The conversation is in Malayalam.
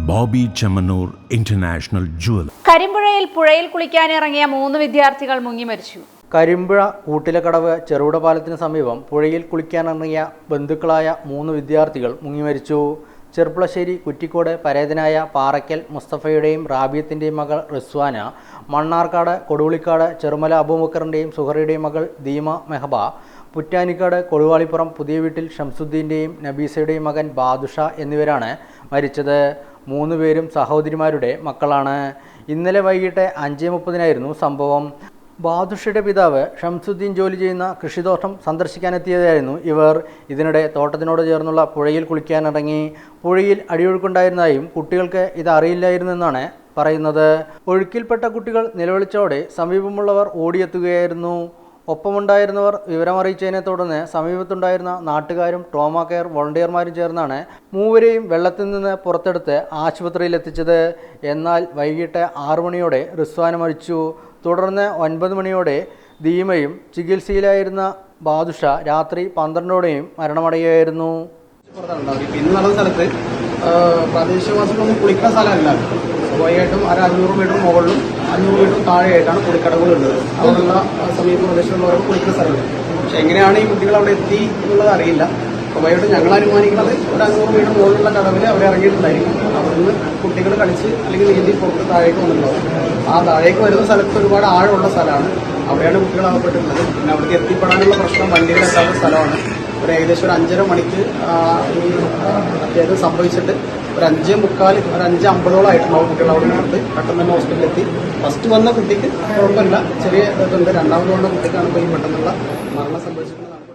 ബോബി ചെമ്മണ്ണൂർ ഇന്റർനാഷണൽ ജുവൽ. കരിമ്പുഴയിൽ പുഴയിൽ കുളിക്കാനിറങ്ങിയ 3 വിദ്യാർത്ഥികൾ മുങ്ങി മരിച്ചു. കരിമ്പുഴ കൂട്ടിലക്കടവ് ചെറുകിട പാലത്തിന് സമീപം പുഴയിൽ കുളിക്കാനിറങ്ങിയ ബന്ധുക്കളായ 3 വിദ്യാർത്ഥികൾ മുങ്ങി മരിച്ചു. ചെർപ്പുളശ്ശേരി കുറ്റിക്കോട് പരേതനായ പാറയ്ക്കൽ മുസ്തഫയുടെയും റാബിയത്തിൻ്റെയും മകൾ റിസ്വാന, മണ്ണാർക്കാട് കൊടുവുളിക്കാട് ചെറുമല അബൂബക്കറിൻ്റെയും സുഹറയുടെയും മകൾ ദീമ മെഹബ, പുറ്റാനിക്കാട് കൊടുവാളിപ്പുറം പുതിയ വീട്ടിൽ ഷംസുദ്ദീൻ്റെയും നബീസയുടെയും മകൻ ബാദുഷ എന്നിവരാണ് മരിച്ചത്. 3 പേരും സഹോദരിമാരുടെ മക്കളാണ്. ഇന്നലെ വൈകിട്ട് 5:30 സംഭവം. ബാദുഷയുടെ പിതാവ് ഷംസുദ്ദീൻ ജോലി ചെയ്യുന്ന കൃഷിത്തോട്ടം സന്ദർശിക്കാനെത്തിയതായിരുന്നു ഇവർ. ഇതിനിടെ തോട്ടത്തിനോട് ചേർന്നുള്ള പുഴയിൽ കുളിക്കാനിറങ്ങി. പുഴയിൽ അടിയൊഴുക്കുണ്ടായിരുന്നതായും കുട്ടികൾക്ക് ഇത് അറിയില്ലായിരുന്നെന്നാണ് പറയുന്നത്. ഒഴുക്കിൽപ്പെട്ട കുട്ടികൾ നിലവിളിച്ചോടെ സമീപമുള്ളവർ ഓടിയെത്തുകയായിരുന്നു. ഒപ്പമുണ്ടായിരുന്നവർ വിവരമറിയിച്ചതിനെ തുടർന്ന് സമീപത്തുണ്ടായിരുന്ന നാട്ടുകാരും ട്രോമ കെയർ വോളണ്ടിയർമാരും ചേർന്നാണ് 3 പേരെയും വെള്ളത്തിൽ നിന്ന് പുറത്തെടുത്ത് ആശുപത്രിയിൽ എത്തിച്ചത്. എന്നാൽ വൈകിട്ട് 6 മണിയോടെ റിസ്വാന മരിച്ചു. തുടർന്ന് 9 മണിയോടെ ദീമയും ചികിത്സയിലായിരുന്ന ബാദുഷ രാത്രി 12ഓടെയും മരണമടയുകയായിരുന്നു. ഇന്ന് നടന്ന സ്ഥലത്ത് പ്രാദേശികവാസികളൊന്നും കുളിക്കുന്ന സ്ഥലമല്ല. സ്വാഭാവികമായിട്ടും 500 മീറ്റർ മുകളിലും 500 മീറ്റർ താഴെയായിട്ടാണ് കുളിക്കടവുകളുള്ളത്. അവിടെയുള്ള സമീപ പ്രദേശത്തുള്ളവർക്ക് കുളിക്കുന്ന സ്ഥലമുണ്ട്. പക്ഷെ എങ്ങനെയാണ് ഈ കുട്ടികൾ അവിടെ എത്തി എന്നുള്ളത് അറിയില്ല. സ്വാഭാവികമായിട്ടും ഞങ്ങൾ അനുമാനിക്കുന്നത് ഒരു 500 മീറ്റർ മുകളിലുള്ള കടവിൽ അവർ ഇറങ്ങിയിട്ടുണ്ടായിരിക്കും. അവിടുന്ന് കുട്ടികൾ കളിച്ച് അല്ലെങ്കിൽ നീന്തി പുറത്ത് താഴേക്ക് വന്നിട്ടുണ്ടാവും. ആ താഴേക്ക് വരുന്ന സ്ഥലത്ത് ഒരുപാട് ആഴമുള്ള സ്ഥലമാണ്. അവിടെയാണ് കുട്ടികൾ അകപ്പെട്ടിട്ടുള്ളത്. പിന്നെ അവിടേക്ക് എത്തിപ്പെടാനുള്ള പ്രശ്നം വണ്ടികളെത്താത്ത സ്ഥലമാണ്. ഒരു ഏകദേശം ഒരു 5:30 മണിക്ക് ഈ അത്യാവശ്യം സംഭവിച്ചിട്ട് ഒരു 5:45 ഒരു 5:50 ആയിട്ടുണ്ടാവും കുട്ടികൾ അവിടെ നിന്ന് പെട്ടെന്ന് തന്നെ ഹോസ്പിറ്റലിലെത്തി. ഫസ്റ്റ് വന്ന കുട്ടിക്ക് കുഴപ്പമില്ല, ചെറിയ ഇതുണ്ട്. രണ്ടാമത് വന്ന കുട്ടിക്കാണ് ഇപ്പോൾ ഈ പെട്ടെന്നുള്ള മരണം സംഭവിച്ചിട്ടുള്ളത്.